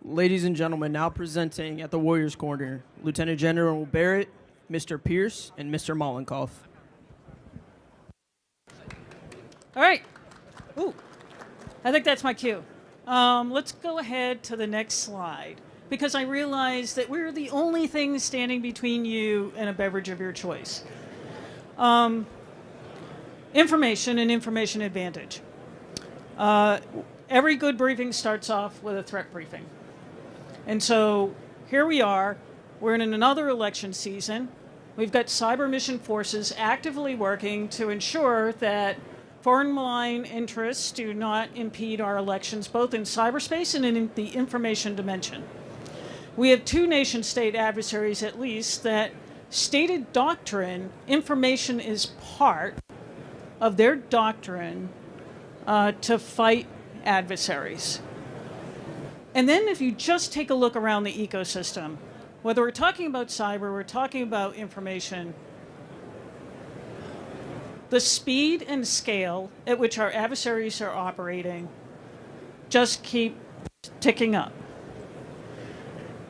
Ladies and gentlemen, now presenting at the Warriors Corner, Lieutenant General Barrett, Mr. Pearce, and Mr. Mollenkopf. All right. Ooh, I think that's my cue. Let's go ahead to the next slide, because I realize that we're the only thing standing between you and a beverage of your choice. Information and information advantage. Every good briefing starts off with a threat briefing. And so here we are. We're in another election season. We've got cyber mission forces actively working to ensure that foreign malign interests do not impede our elections, both in cyberspace and in the information dimension. We have two nation-state adversaries, at least, that stated doctrine, information is part of their doctrine to fight adversaries. And then if you just take a look around the ecosystem, whether we're talking about cyber, we're talking about information, the speed and scale at which our adversaries are operating just keep ticking up.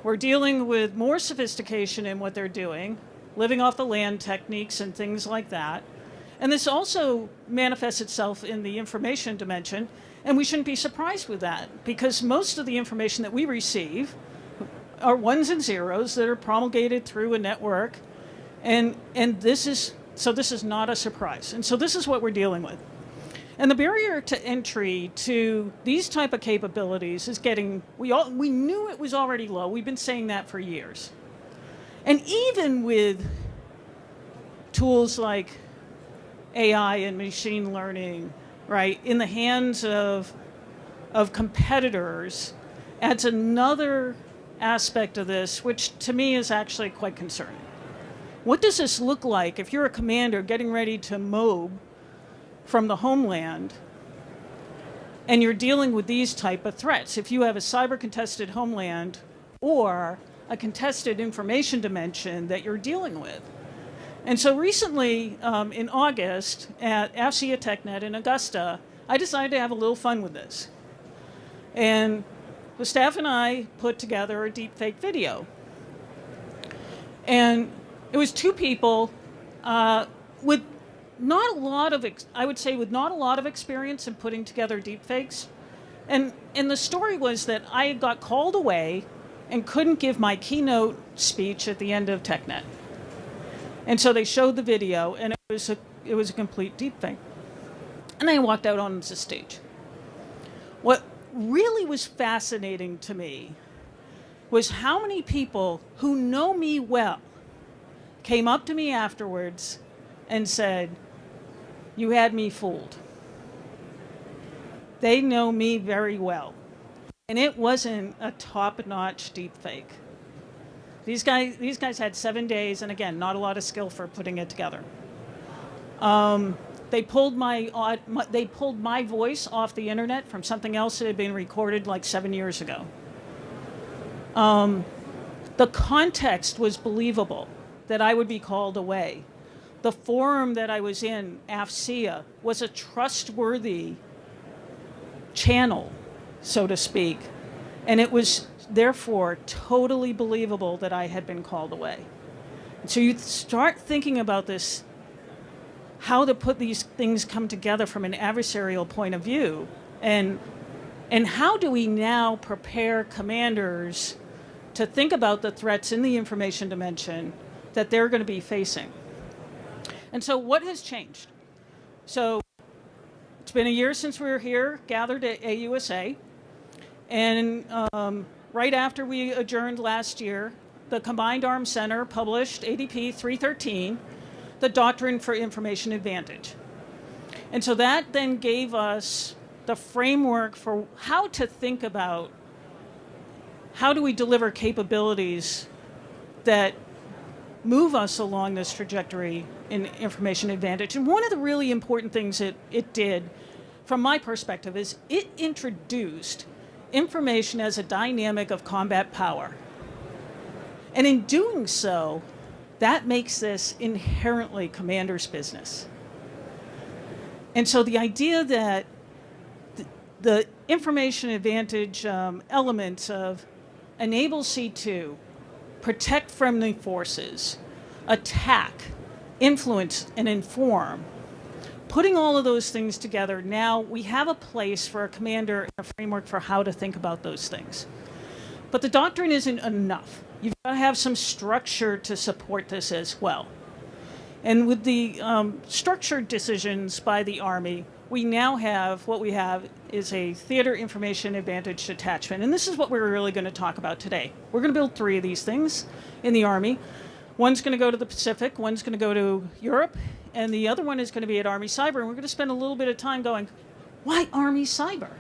We're dealing with more sophistication in what they're doing, living off the land techniques and things like that. And this also manifests itself in the information dimension, and we shouldn't be surprised with that, because most of the information that we receive are ones and zeros that are promulgated through a network, and this is not a surprise. And so this is what we're dealing with. And the barrier to entry to these type of capabilities is getting, we knew it was already low. We've been saying that for years. And even with tools like AI and machine learning, right, in the hands of competitors, adds another aspect of this, which to me is actually quite concerning. What does this look like if you're a commander getting ready to mob from the homeland and you're dealing with these type of threats? If you have a cyber contested homeland or a contested information dimension that you're dealing with. And so recently, in August, at AUSA TechNet in Augusta, I decided to have a little fun with this. And the staff and I put together a deepfake video. And it was two people with not a lot of, with not a lot of experience in putting together deepfakes. And the story was that I got called away and couldn't give my keynote speech at the end of TechNet. And so they showed the video, and it was a complete deepfake. And I walked out on the stage. What really was fascinating to me was how many people who know me well came up to me afterwards and said, "You had me fooled." They know me very well. And it wasn't a top-notch deepfake. These guys had 7 days, and again, not a lot of skill for putting it together. They pulled my voice off the internet from something else that had been recorded like 7 years ago. The context was believable that I would be called away. The forum that I was in, AFCEA, was a trustworthy channel, so to speak, and it was therefore totally believable that I had been called away. And so you start thinking about this, how to put these things come together from an adversarial point of view, and how do we now prepare commanders to think about the threats in the information dimension that they're going to be facing. And so what has changed? So it's been a year since we were here, gathered at AUSA, and right after we adjourned last year, the Combined Arms Center published ADP 313, the Doctrine for Information Advantage. And so that then gave us the framework for how to think about how do we deliver capabilities that move us along this trajectory in information advantage. And one of the really important things it did, from my perspective, is it introduced information as a dynamic of combat power. And in doing so, that makes this inherently commander's business. And so the idea that the information advantage elements of enable C2, protect friendly forces, attack, influence, and inform. Putting all of those things together, now we have a place for a commander and a framework for how to think about those things. But the doctrine isn't enough. You've got to have some structure to support this as well. And with the structured decisions by the Army, we now have, what we have is a Theater Information Advantage Detachment. And this is what we're really going to talk about today. We're going to build 3 of these things in the Army. One's going to go to the Pacific, one's going to go to Europe, and the other one is going to be at ARCYBER. And we're going to spend a little bit of time going, why ARCYBER?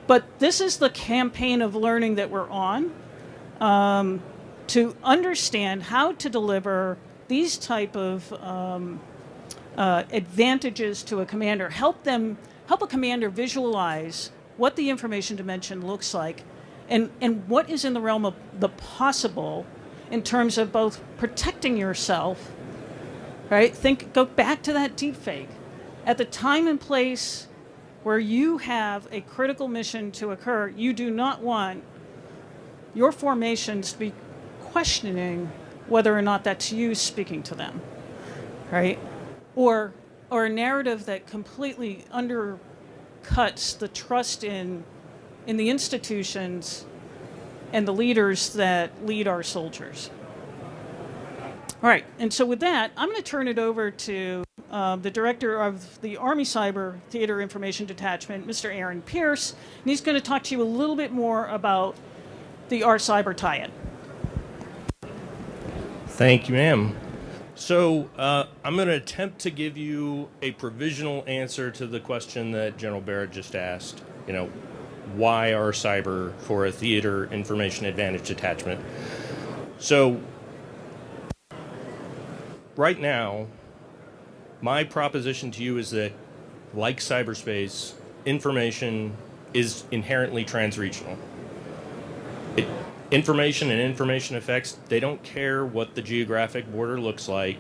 But this is the campaign of learning that we're on to understand how to deliver these type of advantages to a commander, help a commander visualize what the information dimension looks like and what is in the realm of the possible in terms of both protecting yourself, right? Go back to that deep fake. At the time and place where you have a critical mission to occur, you do not want your formations to be questioning whether or not that's you speaking to them, right? Or a narrative that completely undercuts the trust in the institutions and the leaders that lead our soldiers. All right, and so with that, I'm going to turn it over to the director of the ARCYBER Theater Information Detachment, Mr. Aaron Pearce, and he's going to talk to you a little bit more about the ARCYBER tie-in. Thank you, ma'am. So I'm going to attempt to give you a provisional answer to the question that General Barrett just asked. Why ARCYBER for a Theater Information Advantage Detachment? So right now, my proposition to you is that, like cyberspace, information is inherently transregional. Information and information effects, they don't care what the geographic border looks like.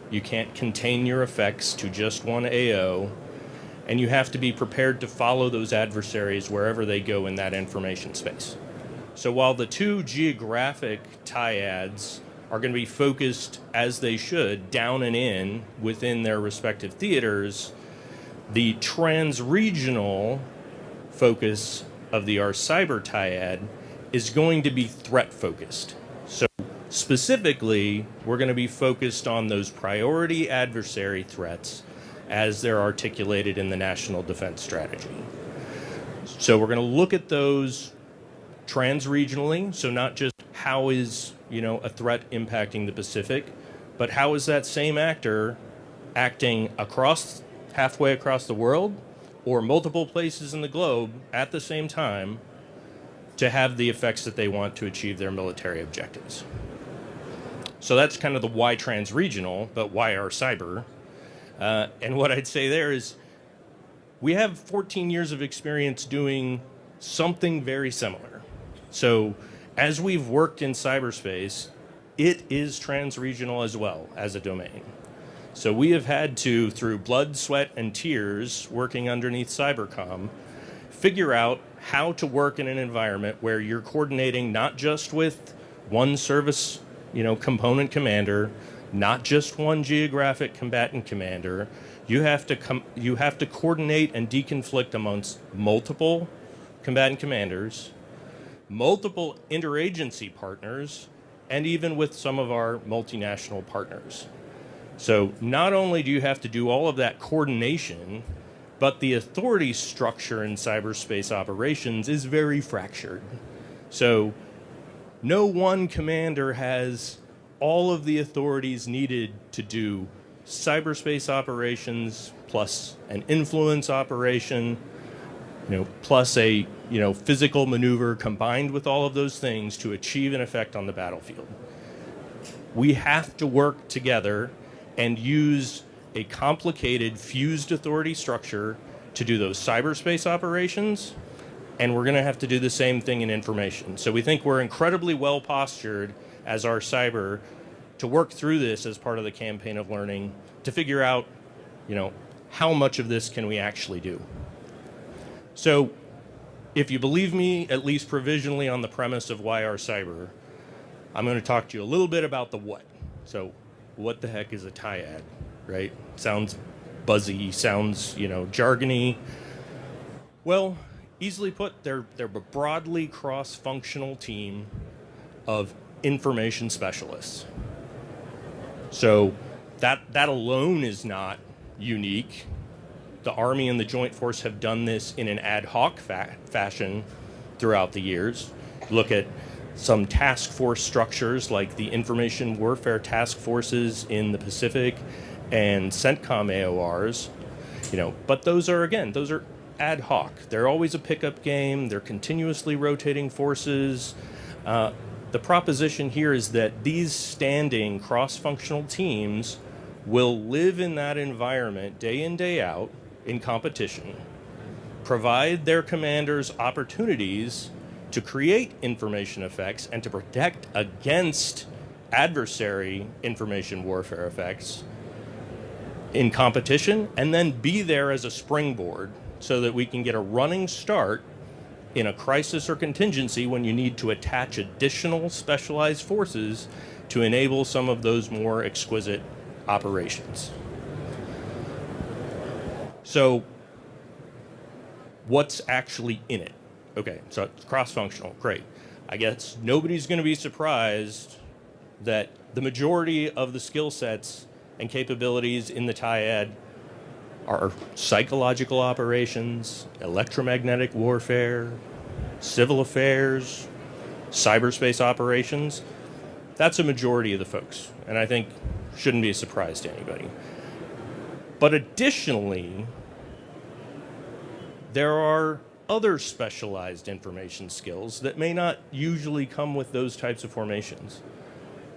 You can't contain your effects to just one AO, and you have to be prepared to follow those adversaries wherever they go in that information space. So while the 2 geographic tyads are going to be focused, as they should, down and in within their respective theaters, the transregional focus of the ARCYBER tyad is going to be threat focused. So specifically, we're going to be focused on those priority adversary threats as they're articulated in the National Defense Strategy. So we're going to look at those transregionally, so not just how is a threat impacting the Pacific, but how is that same actor acting halfway across the world or multiple places in the globe at the same time to have the effects that they want to achieve their military objectives. So that's kind of the why transregional, but why ARCYBER. And what I'd say there is we have 14 years of experience doing something very similar. So as we've worked in cyberspace, it is transregional as well as a domain. So we have had to, through blood, sweat, and tears, working underneath Cybercom, figure out how to work in an environment where you're coordinating not just with one service, component commander, not just one geographic combatant commander. You have to coordinate and deconflict amongst multiple combatant commanders, multiple interagency partners, and even with some of our multinational partners. So not only do you have to do all of that coordination, but the authority structure in cyberspace operations is very fractured. So no one commander has all of the authorities needed to do cyberspace operations plus an influence operation, plus a physical maneuver combined with all of those things to achieve an effect on the battlefield. We have to work together and use a complicated fused authority structure to do those cyberspace operations, and we're going to have to do the same thing in information. So we think we're incredibly well postured as ARCYBER to work through this as part of the campaign of learning to figure out, how much of this can we actually do. So if you believe me, at least provisionally on the premise of why ARCYBER, I'm going to talk to you a little bit about the what. So what the heck is a TIAD, right? Sounds buzzy, sounds, jargony. Well, easily put, they're a broadly cross-functional team of information specialists. So that alone is not unique. The Army and the Joint Force have done this in an ad hoc fashion throughout the years. Look at some task force structures like the Information Warfare Task Forces in the Pacific and CENTCOM AORs, but those are ad hoc. They're always a pickup game. They're continuously rotating forces. The proposition here is that these standing cross-functional teams will live in that environment day in, day out in competition, provide their commanders opportunities to create information effects and to protect against adversary information warfare effects in competition, and then be there as a springboard so that we can get a running start in a crisis or contingency when you need to attach additional specialized forces to enable some of those more exquisite operations. So what's actually in it? Okay, so it's cross-functional, great. I guess nobody's going to be surprised that the majority of the skill sets and capabilities in the TIAD are psychological operations, electromagnetic warfare, civil affairs, cyberspace operations. That's a majority of the folks, and I think shouldn't be a surprise to anybody. But additionally, there are other specialized information skills that may not usually come with those types of formations.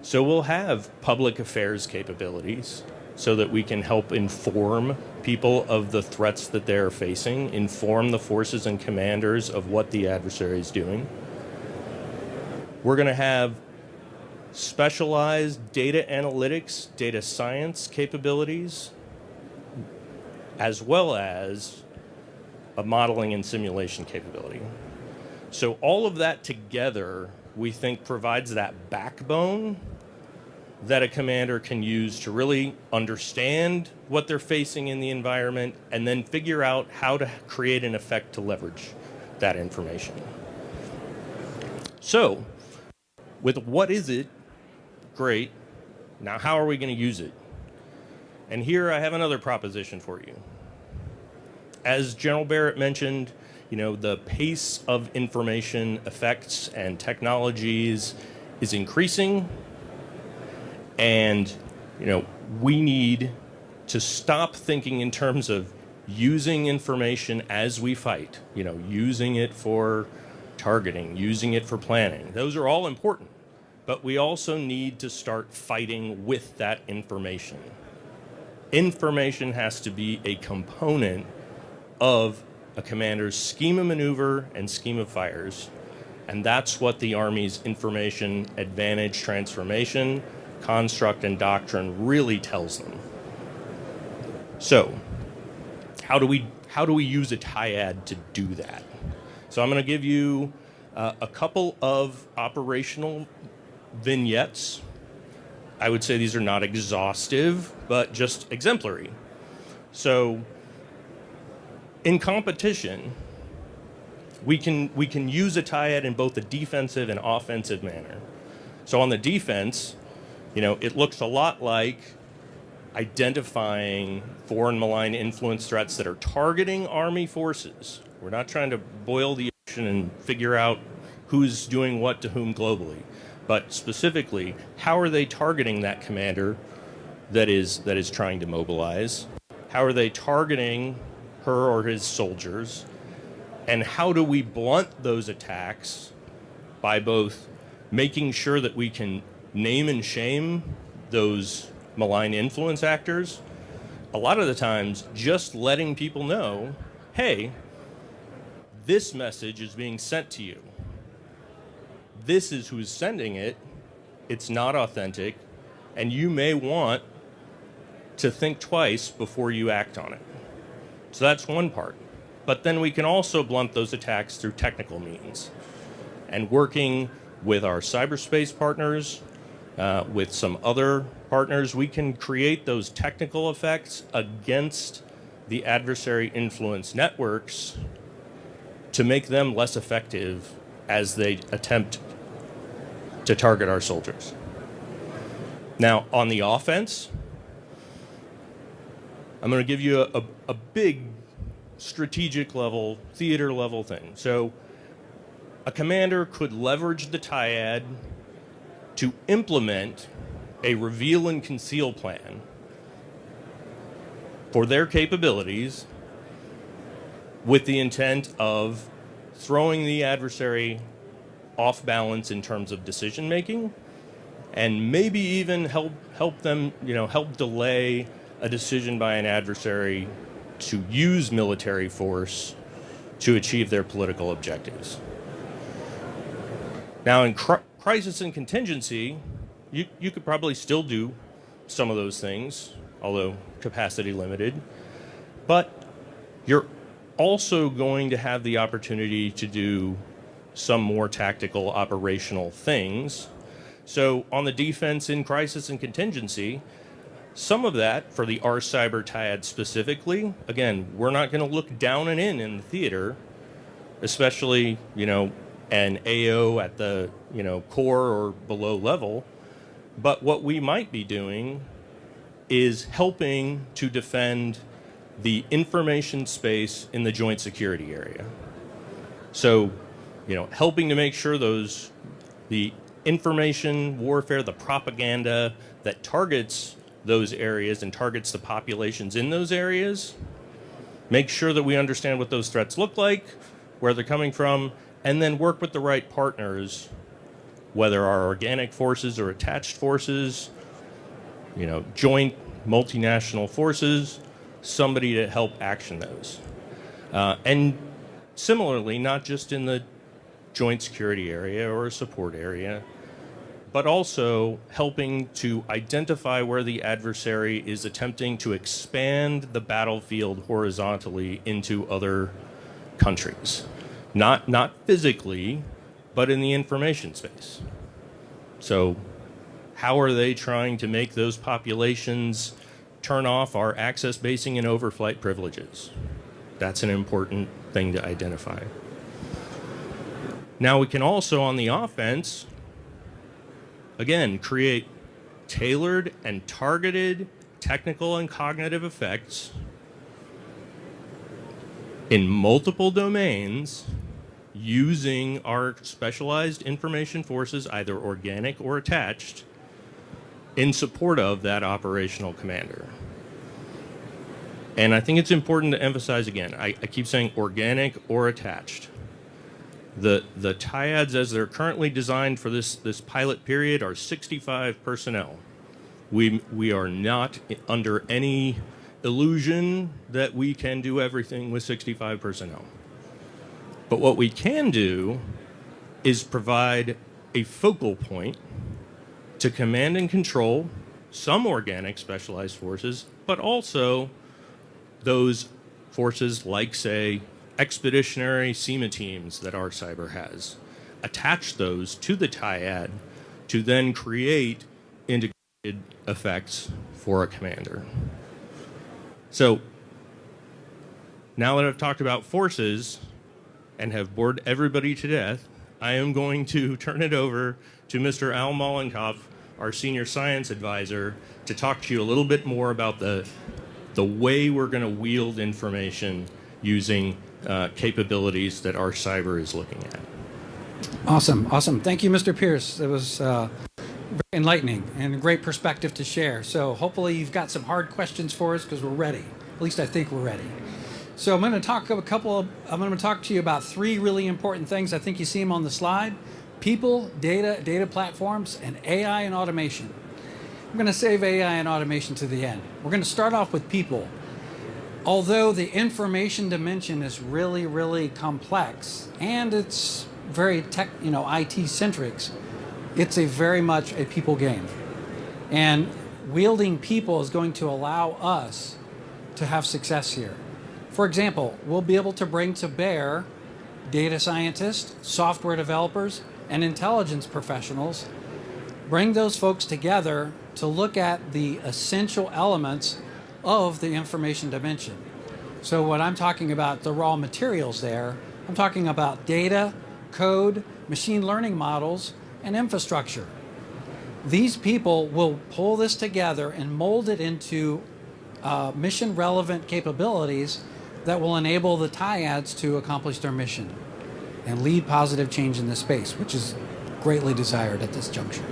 So we'll have public affairs capabilities so that we can help inform people of the threats that they're facing, inform the forces and commanders of what the adversary is doing. We're going to have specialized data analytics, data science capabilities, as well as a modeling and simulation capability. So all of that together, we think, provides that backbone that a commander can use to really understand what they're facing in the environment and then figure out how to create an effect to leverage that information. So, with what is it? Great. Now, how are we going to use it? And here I have another proposition for you. As General Barrett mentioned, the pace of information effects and technologies is increasing. And, we need to stop thinking in terms of using information as we fight, using it for targeting, using it for planning. Those are all important. But we also need to start fighting with that information. Information has to be a component of a commander's scheme of maneuver and scheme of fires. And that's what the Army's information advantage transformation, construct, and doctrine really tells them. So, how do we use a TIAD to do that? So I'm going to give you a couple of operational vignettes. I would say these are not exhaustive, but just exemplary. So, in competition, we can use a TIAD in both a defensive and offensive manner. So on the defense, it looks a lot like identifying foreign malign influence threats that are targeting Army forces. We're not trying to boil the ocean and figure out who's doing what to whom globally, but specifically, how are they targeting that commander that is trying to mobilize? How are they targeting her or his soldiers? And how do we blunt those attacks by both making sure that we can name and shame those malign influence actors? A lot of the times, just letting people know, hey, this message is being sent to you. This is who's sending it. It's not authentic, and you may want to think twice before you act on it. So that's one part. But then we can also blunt those attacks through technical means. And working with our cyberspace partners, with some other partners, we can create those technical effects against the adversary influence networks to make them less effective as they attempt to target our soldiers. Now, on the offense, I'm going to give you a big strategic level, theater level thing. So a commander could leverage the triad to implement a reveal and conceal plan for their capabilities with the intent of throwing the adversary off balance in terms of decision making, and maybe even help them, help delay a decision by an adversary to use military force to achieve their political objectives. Now, in crisis and contingency, you could probably still do some of those things, although capacity limited, but you're also going to have the opportunity to do some more tactical operational things. So on the defense in crisis and contingency, some of that for the ARCYBER triad specifically, again, we're not going to look down and in the theater, especially, an AO at the, core or below level. But what we might be doing is helping to defend the information space in the joint security area. So, helping to make sure the information warfare, the propaganda that targets those areas and targets the populations in those areas, make sure that we understand what those threats look like, where they're coming from, and then work with the right partners, whether our organic forces or attached forces, joint multinational forces, somebody to help action those. And similarly, not just in the joint security area or support area, but also helping to identify where the adversary is attempting to expand the battlefield horizontally into other countries. Not physically, but in the information space. So how are they trying to make those populations turn off our access basing and overflight privileges? That's an important thing to identify. Now we can also, on the offense, again, create tailored and targeted technical and cognitive effects in multiple domains using our specialized information forces, either organic or attached, in support of that operational commander. And I think it's important to emphasize again, I keep saying organic or attached. The triads as they're currently designed for this pilot period are 65 personnel. We are not under any illusion that we can do everything with 65 personnel. But what we can do is provide a focal point to command and control some organic specialized forces, but also those forces like, say, expeditionary SEMA teams that ARCYBER has. Attach those to the triad to then create integrated effects for a commander. So now that I've talked about forces and have bored everybody to death, I am going to turn it over to Mr. Al Mollenkopf, our senior science advisor, to talk to you a little bit more about the way we're going to wield information using capabilities that ARCYBER is looking at. Awesome. Thank you, Mr. Pearce. It was very enlightening and a great perspective to share. So hopefully you've got some hard questions for us because we're ready. At least I think we're ready. So I'm going to talk to you about three really important things. I think you see them on the slide: people, data platforms, and AI and automation. I'm going to save AI and automation to the end. We're going to start off with people. Although the information dimension is really, really complex and it's very IT centric, it's very much a people game. And wielding people is going to allow us to have success here. For example, we'll be able to bring to bear data scientists, software developers, and intelligence professionals, bring those folks together to look at the essential elements of the information dimension. So what I'm talking about, the raw materials there, I'm talking about data, code, machine learning models, and infrastructure. These people will pull this together and mold it into mission-relevant capabilities that will enable the TIADs to accomplish their mission and lead positive change in the space, which is greatly desired at this juncture.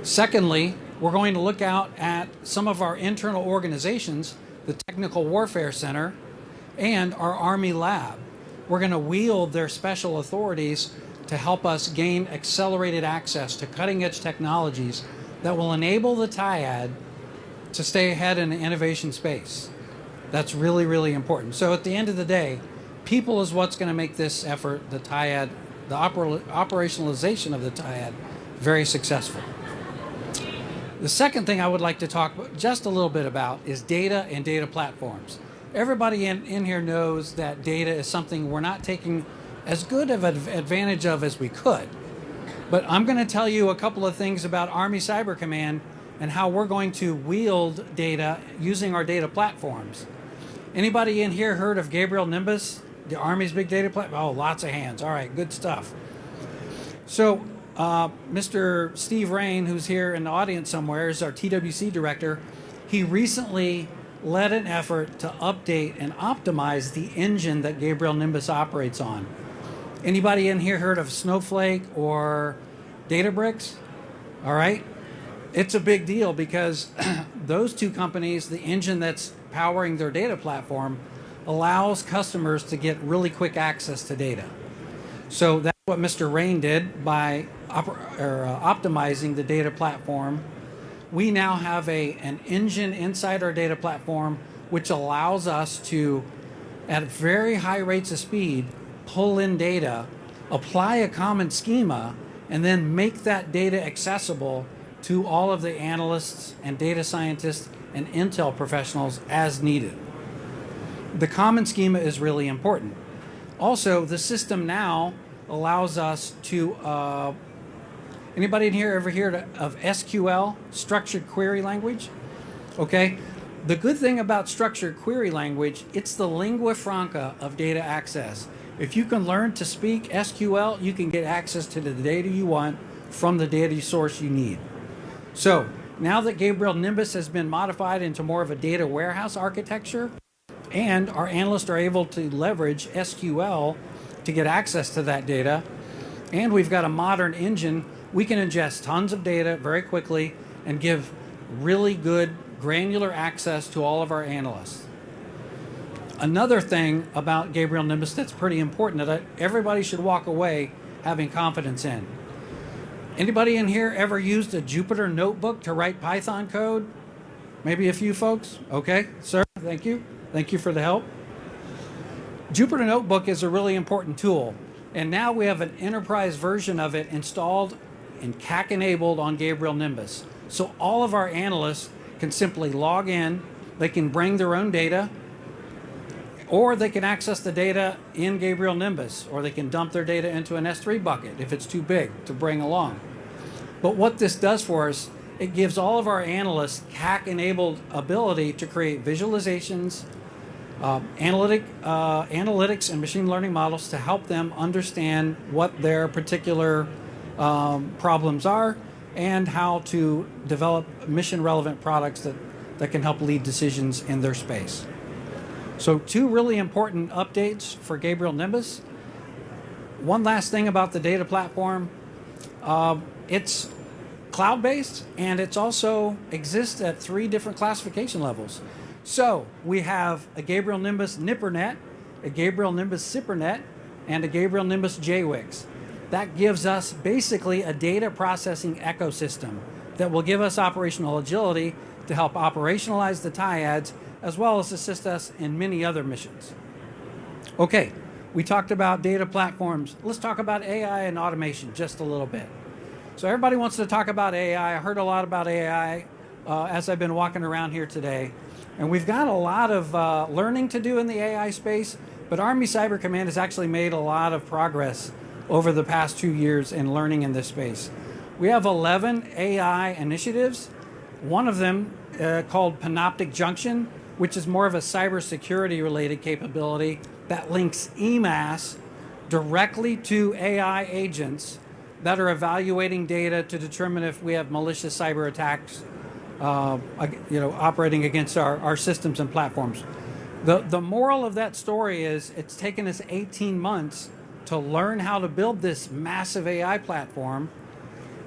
Secondly, we're going to look out at some of our internal organizations, the Technical Warfare Center and our Army Lab. We're going to wield their special authorities to help us gain accelerated access to cutting-edge technologies that will enable the TIAD to stay ahead in the innovation space. That's really, really important. So at the end of the day, people is what's going to make this effort, the TIAD, the operationalization of the TIAD, very successful. The second thing I would like to talk just a little bit about is data and data platforms. Everybody in here knows that data is something we're not taking as good of an advantage of as we could. But I'm going to tell you a couple of things about Army Cyber Command and how we're going to wield data using our data platforms. Anybody in here heard of Gabriel Nimbus, the Army's big data platform? Oh, lots of hands. All right, good stuff. So Mr. Steve Rain, who's here in the audience somewhere, is our TWC director. He recently led an effort to update and optimize the engine that Gabriel Nimbus operates on. Anybody in here heard of Snowflake or Databricks? All right. It's a big deal because those two companies, the engine that's powering their data platform, allows customers to get really quick access to data. So that's what Mr. Rain did by optimizing the data platform. We now have an engine inside our data platform which allows us to, at very high rates of speed, pull in data, apply a common schema, and then make that data accessible to all of the analysts and data scientists and intel professionals as needed. The common schema is really important. Also, the system now allows us to, anybody in here ever heard of SQL, Structured Query Language? Okay. The good thing about Structured Query Language, it's the lingua franca of data access. If you can learn to speak SQL, you can get access to the data you want from the data source you need. So now that Gabriel Nimbus has been modified into more of a data warehouse architecture, and our analysts are able to leverage SQL to get access to that data, and we've got a modern engine, we can ingest tons of data very quickly and give really good granular access to all of our analysts. Another thing about Gabriel Nimbus that's pretty important that everybody should walk away having confidence in. Anybody in here ever used a Jupyter notebook to write Python code? Maybe a few folks? Okay, sir, thank you. Thank you for the help. Jupyter Notebook is a really important tool, and now we have an enterprise version of it installed and CAC enabled on Gabriel Nimbus. So all of our analysts can simply log in, they can bring their own data, or they can access the data in Gabriel Nimbus, or they can dump their data into an S3 bucket if it's too big to bring along. But what this does for us, it gives all of our analysts CAC-enabled ability to create visualizations, analytics and machine learning models to help them understand what their particular problems are and how to develop mission-relevant products that can help lead decisions in their space. So two really important updates for Gabriel Nimbus. One last thing about the data platform. It's cloud-based, and it's also exists at 3 different classification levels. So we have a Gabriel Nimbus NIPRNet, a Gabriel Nimbus SIPRNet, and a Gabriel Nimbus JWICS. That gives us basically a data processing ecosystem that will give us operational agility to help operationalize the TIADs, as well as assist us in many other missions. Okay, we talked about data platforms. Let's talk about AI and automation just a little bit. So everybody wants to talk about AI. I heard a lot about AI as I've been walking around here today. And we've got a lot of learning to do in the AI space, but Army Cyber Command has actually made a lot of progress over the past 2 years in learning in this space. We have 11 AI initiatives, one of them called Panoptic Junction, which is more of a cybersecurity related capability that links EMAS directly to AI agents that are evaluating data to determine if we have malicious cyber attacks operating against our systems and platforms. The moral of that story is it's taken us 18 months to learn how to build this massive AI platform.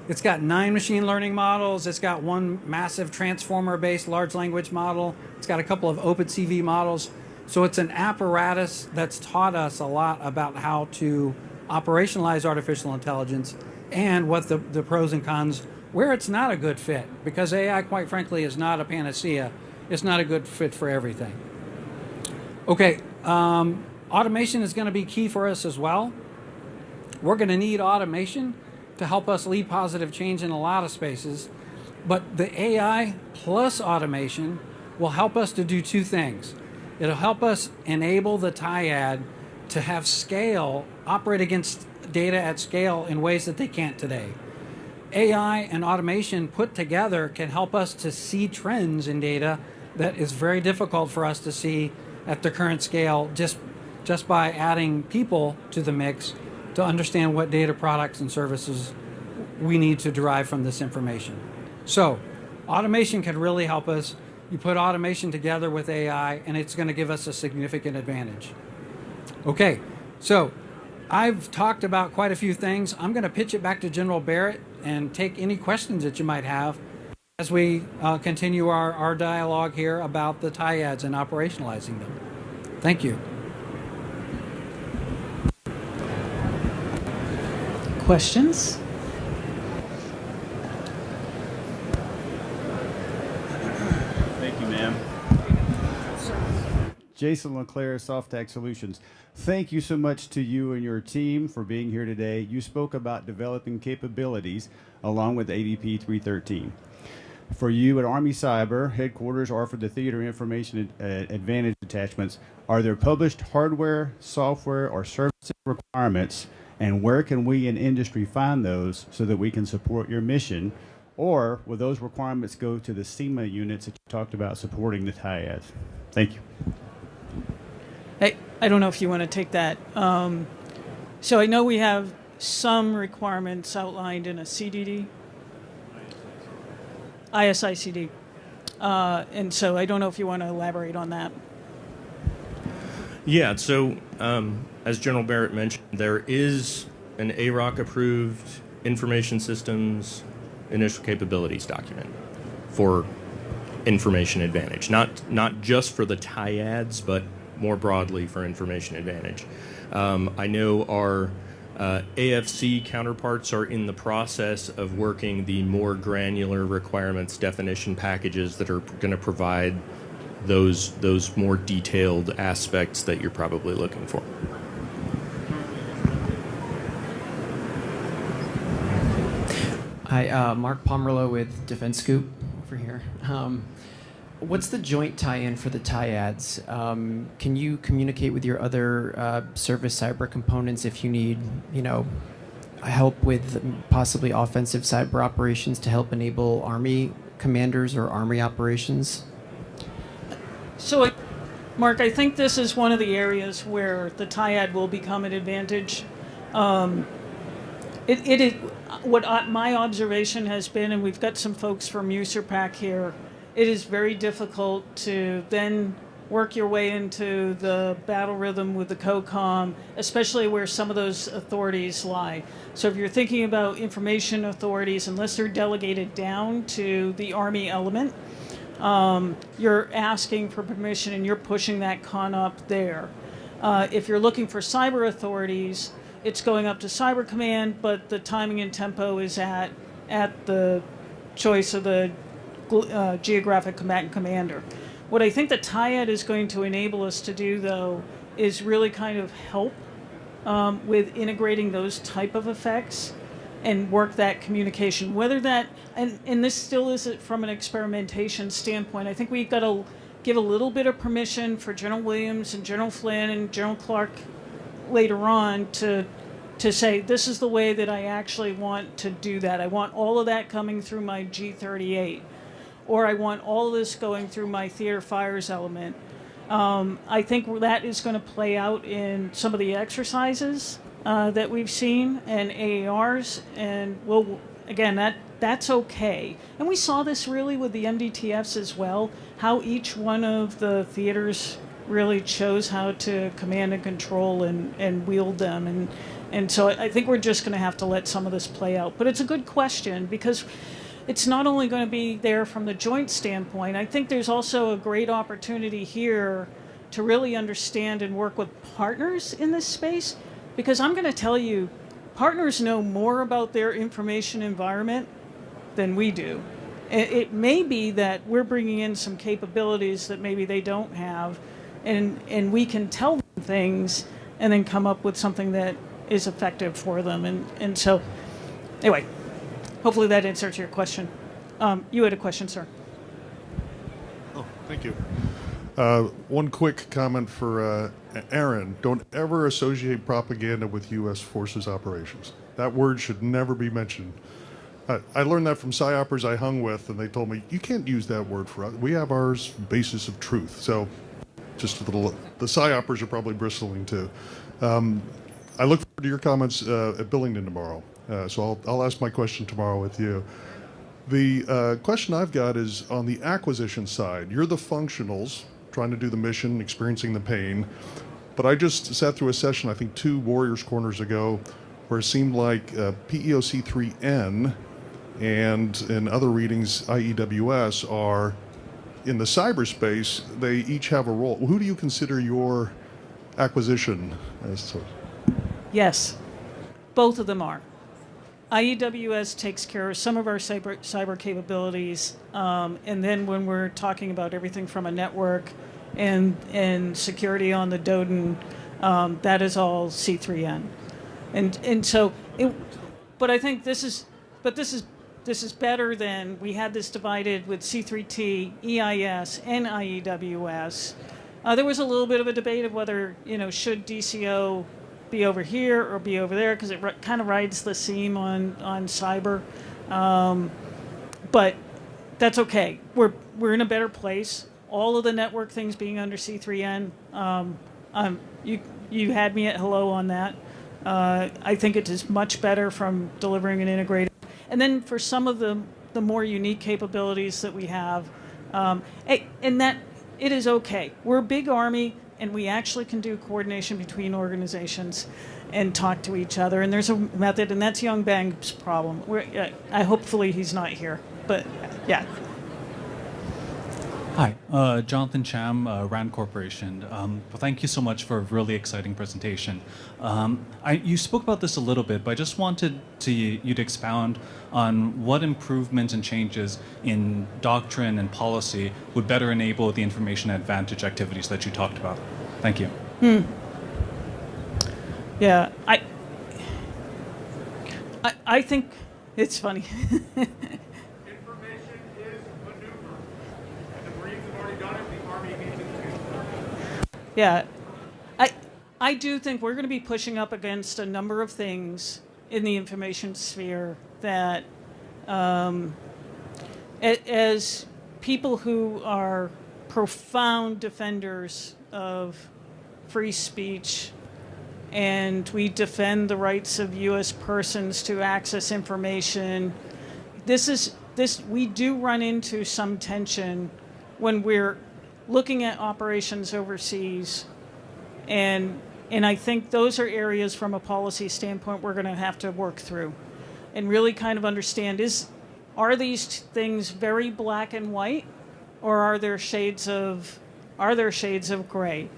It's got 9 machine learning models. It's got 1 massive transformer-based large language model. It's got a couple of OpenCV models. So it's an apparatus that's taught us a lot about how to operationalize artificial intelligence and what the pros and cons, where it's not a good fit, because AI, quite frankly, is not a panacea. It's not a good fit for everything. Okay, automation is going to be key for us as well. We're going to need automation to help us lead positive change in a lot of spaces, but the AI plus automation will help us to do 2 things. It'll help us enable the TIAD to have scale, operate against data at scale in ways that they can't today. AI and automation put together can help us to see trends in data that is very difficult for us to see at the current scale just by adding people to the mix to understand what data products and services we need to derive from this information. So automation can really help us. You put automation together with AI and it's going to give us a significant advantage. Okay, so I've talked about quite a few things. I'm going to pitch it back to General Barrett and take any questions that you might have as we continue our dialogue here about the TIADs and operationalizing them. Thank you. Questions? Thank you, ma'am. Jason LeClaire, SoftTech Solutions. Thank you so much to you and your team for being here today. You spoke about developing capabilities along with ADP 313. For you at Army Cyber, headquarters are for the Theater Information Advantage Detachments. Are there published hardware, software, or services requirements, and where can we in industry find those so that we can support your mission? Or will those requirements go to the SEMA units that you talked about supporting the TIADs? Thank you. Hey, I don't know if you want to take that. So I know we have some requirements outlined in a CDD, ISICD. And so I don't know if you want to elaborate on that. Yeah, so as General Barrett mentioned, there is an AROC-approved Information Systems Initial Capabilities document for Information Advantage. Not just for the TIADs, but more broadly for Information Advantage. I know our AFC counterparts are in the process of working the more granular requirements definition packages that are going to provide those more detailed aspects that you're probably looking for. Hi, Mark Pomerlo with Defense Scoop over here. What's the joint tie-in for the TIADs? Can you communicate with your other service cyber components if you need, help with possibly offensive cyber operations to help enable Army commanders or Army operations? So, Mark, I think this is one of the areas where the TIAD will become an advantage. It is what my observation has been, and we've got some folks from USERPAC here. It is very difficult to then work your way into the battle rhythm with the COCOM, especially where some of those authorities lie. So if you're thinking about information authorities, unless they're delegated down to the Army element, you're asking for permission and you're pushing that con up there. If you're looking for cyber authorities, it's going up to Cyber Command, but the timing and tempo is at the choice of the geographic combatant commander. What I think the TIAD is going to enable us to do, though, is really kind of help with integrating those type of effects and work that communication. Whether that, and this still is from an experimentation standpoint, I think we've got to give a little bit of permission for General Williams and General Flynn and General Clark later on to say, this is the way that I actually want to do that. I want all of that coming through my G38, or I want all of this going through my theater fires element. I think that is going to play out in some of the exercises that we've seen and AARs, and that's okay. And we saw this really with the MDTFs as well, how each one of the theaters really chose how to command and control and wield them. And so I think we're just going to have to let some of this play out. But it's a good question, because it's not only going to be there from the joint standpoint. I think there's also a great opportunity here to really understand and work with partners in this space, because I'm going to tell you, partners know more about their information environment than we do. It may be that we're bringing in some capabilities that maybe they don't have, and we can tell them things and then come up with something that is effective for them. And so, anyway, hopefully that answers your question. You had a question, sir. Oh, thank you. One quick comment for Aaron. Don't ever associate propaganda with U.S. forces operations. That word should never be mentioned. I learned that from PsyOpers I hung with, and they told me, you can't use that word for us. We have ours basis of truth. So just a little, the PsyOpers are probably bristling too. I look forward to your comments at Billington tomorrow. So I'll ask my question tomorrow with you. The question I've got is on the acquisition side. You're the functionals trying to do the mission, experiencing the pain. But I just sat through a session, I think 2 Warriors Corners ago, where it seemed like PEOC3N and in other readings, IEWS are in the cyberspace. They each have a role. Who do you consider your acquisition as? Yes, both of them are. IEWS takes care of some of our cyber capabilities, and then when we're talking about everything from a network and security on the Doden, that is all C3N, and so. But I think this is better than we had this divided with C3T, EIS, and IEWS. There was a little bit of a debate of whether should DCO be over here or be over there, because it kind of rides the seam on cyber, but that's okay. We're in a better place. All of the network things being under C3N. You had me at hello on that. I think it is much better from delivering an integrated. And then for some of the more unique capabilities that we have, and that it is okay. We're a big army, and we actually can do coordination between organizations and talk to each other. And there's a method, and that's Young Bang's problem. Hopefully he's not here, but yeah. Hi, Jonathan Cham, RAND Corporation. Thank you so much for a really exciting presentation. You spoke about this a little bit, but I just wanted you to expound on what improvements and changes in doctrine and policy would better enable the information advantage activities that you talked about. Thank you. Yeah, I think it's funny. Yeah, I do think we're going to be pushing up against a number of things in the information sphere that, as people who are profound defenders of free speech, and we defend the rights of U.S. persons to access information, we do run into some tension when we're looking at operations overseas, and I think those are areas from a policy standpoint we're going to have to work through and really kind of understand, are these things very black and white, or are there shades of gray?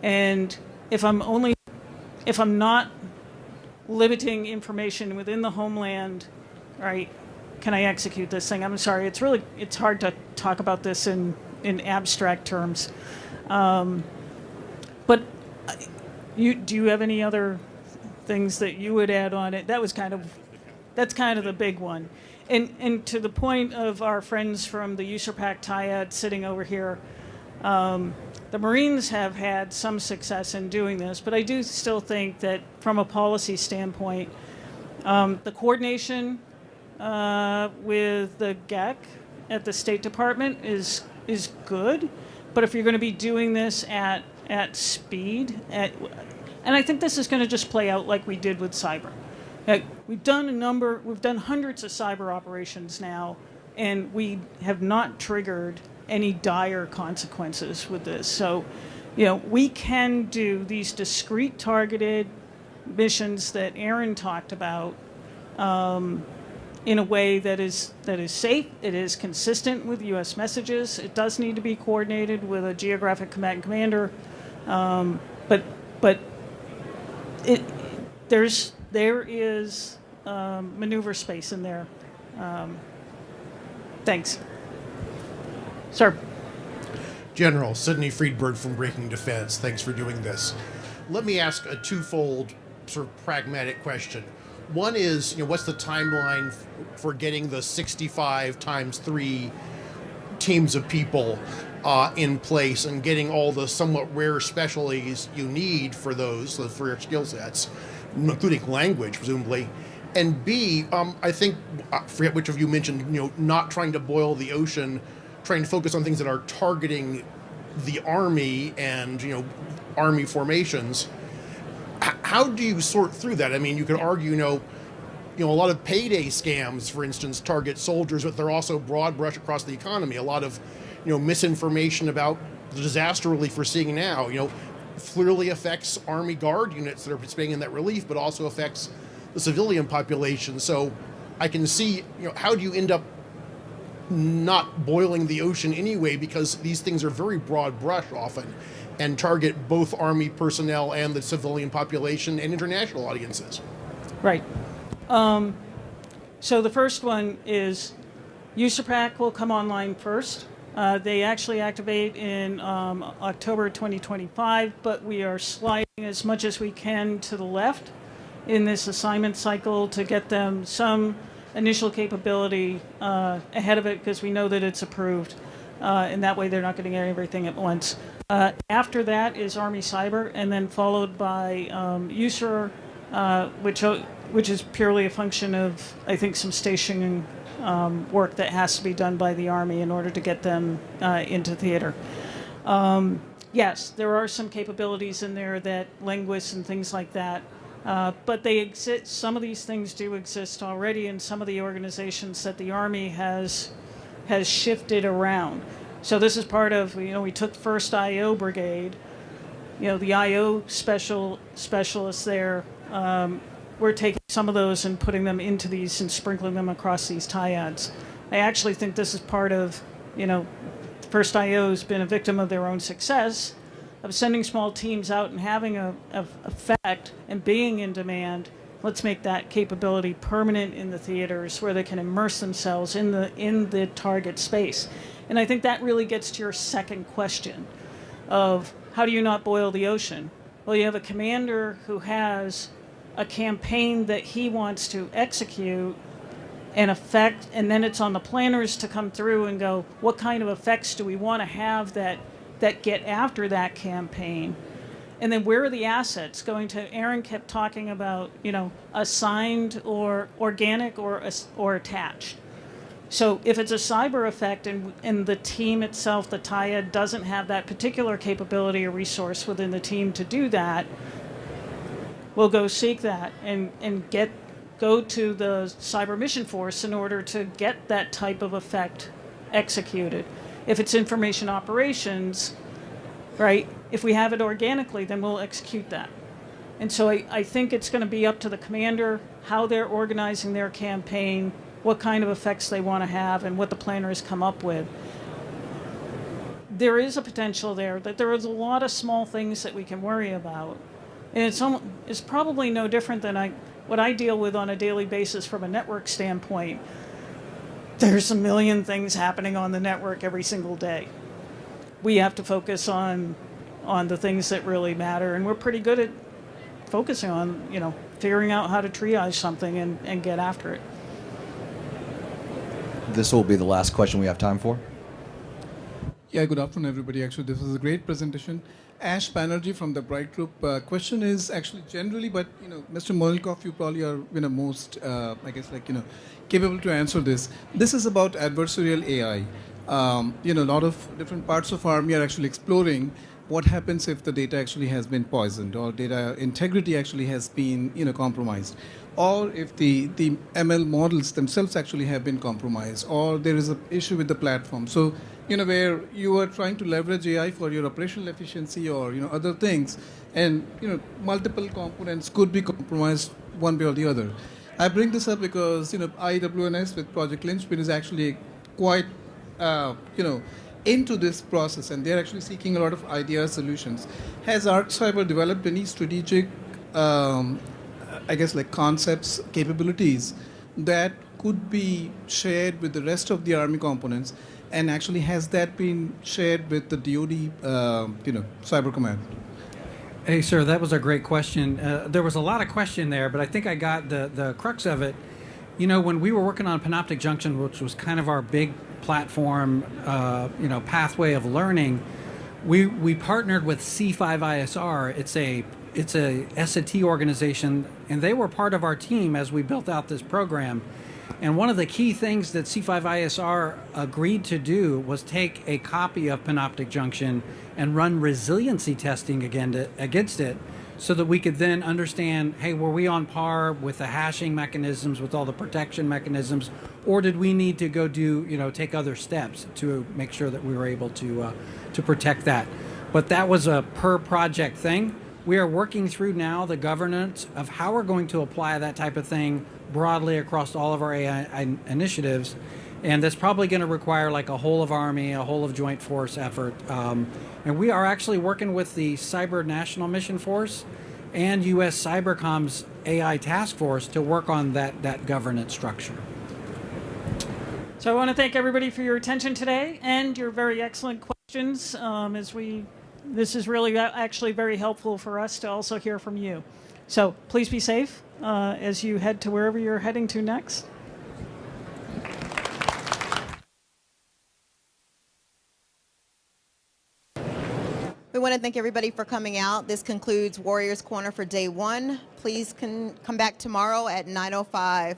And if I'm not limiting information within the homeland, right, can I execute this thing? I'm sorry, it's hard to talk about this in abstract terms, but do you have any other things that you would add on it? That's kind of the big one, and to the point of our friends from the USERPAC TIAD sitting over here, The Marines have had some success in doing this, but I do still think that from a policy standpoint, the coordination with the GEC at the State Department is good, but if you're going to be doing this at speed, and I think this is going to just play out like we did with cyber. We've done hundreds of cyber operations now, and we have not triggered any dire consequences with this. So, we can do these discrete targeted missions that Aaron talked about in a way that is safe. It is consistent with U.S. messages. It does need to be coordinated with a geographic command commander, but there is maneuver space in there. Thanks. Sir. General Sidney Friedberg from Breaking Defense. Thanks for doing this. Let me ask a twofold sort of pragmatic question. One is, what's the timeline for getting the 65 times 3 teams of people in place and getting all the somewhat rare specialties you need for those, for your skill sets, including language, presumably? And B, I think, I forget which of you mentioned, not trying to boil the ocean, trying to focus on things that are targeting the Army and, Army formations. How do you sort through that? I mean, you could argue, a lot of payday scams, for instance, target soldiers, but they're also broad brush across the economy. A lot of, misinformation about the disaster relief we're seeing now, clearly affects Army Guard units that are participating in that relief, but also affects the civilian population. So I can see, how do you end up not boiling the ocean anyway, because these things are very broad brush often and target both Army personnel and the civilian population and international audiences. Right. So the first one is USAPAC will come online first. They actually activate in October 2025, but we are sliding as much as we can to the left in this assignment cycle to get them some initial capability ahead of it, because we know that it's approved, and that way they're not getting everything at once. After that is ARCYBER, and then followed by AUSA, which is purely a function of, I think, some stationing work that has to be done by the Army in order to get them into theater. Yes, there are some capabilities in there that linguists and things like that, but they exist. Some of these things do exist already in some of the organizations that the Army has shifted around. So this is part of, we took 1st IO Brigade, the IO specialists there. We're taking some of those and putting them into these and sprinkling them across these TIADs. I actually think this is part of, 1st IO has been a victim of their own success of sending small teams out and having a effect and being in demand. Let's make that capability permanent in the theaters where they can immerse themselves in the target space. And I think that really gets to your second question of how do you not boil the ocean? Well, you have a commander who has a campaign that he wants to execute and affect, and then it's on the planners to come through and go, what kind of effects do we want to have that get after that campaign? And then where are the assets going to? Aaron kept talking about, assigned or organic or attached. So if it's a cyber effect and the team itself, the TIA, doesn't have that particular capability or resource within the team to do that, we'll go seek that and go to the cyber mission force in order to get that type of effect executed. If it's information operations, right, if we have it organically, then we'll execute that. And so I think it's going to be up to the commander how they're organizing their campaign, what kind of effects they want to have, and what the planners come up with. There is a potential there that there is a lot of small things that we can worry about. And it's probably no different than what I deal with on a daily basis from a network standpoint. There's a million things happening on the network every single day. We have to focus on the things that really matter, and we're pretty good at focusing on, figuring out how to triage something and get after it. This will be the last question we have time for. Yeah, good afternoon, everybody. Actually, this was a great presentation. Ash Banerjee from the Bright Group. Question is actually generally, but Mr. Mollenkopf, you probably are most, I guess, capable to answer this. This is about adversarial AI. A lot of different parts of Army are actually exploring what happens if the data actually has been poisoned or data integrity actually has been compromised, or if the ML models themselves actually have been compromised, or there is an issue with the platform. So where you are trying to leverage AI for your operational efficiency or other things, and multiple components could be compromised one way or the other. I bring this up because IWNS with Project Lynchpin is actually quite into this process, and they're actually seeking a lot of ideas, solutions. Has ARCYBER developed any strategic, concepts, capabilities that could be shared with the rest of the Army components? And actually, has that been shared with the DoD, Cyber Command? Hey, sir, that was a great question. There was a lot of question there, but I think I got the crux of it. When we were working on Panoptic Junction, which was kind of our big platform, pathway of learning, we partnered with C5ISR. It's a S&T organization, and they were part of our team as we built out this program. And one of the key things that C5ISR agreed to do was take a copy of Panoptic Junction and run resiliency testing against it, so that we could then understand, hey, were we on par with the hashing mechanisms, with all the protection mechanisms, or did we need to go take other steps to make sure that we were able to protect that? But that was a per project thing. We are working through now the governance of how we're going to apply that type of thing broadly across all of our AI initiatives. And that's probably going to require like a whole of Army, a whole of Joint Force effort. And we are actually working with the Cyber National Mission Force and U.S. Cybercom's AI Task Force to work on that governance structure. So I want to thank everybody for your attention today and your very excellent questions. This is really actually very helpful for us to also hear from you. So please be safe as you head to wherever you're heading to next. We want to thank everybody for coming out. This concludes Warriors Corner for day one. Please come back tomorrow at 9:05.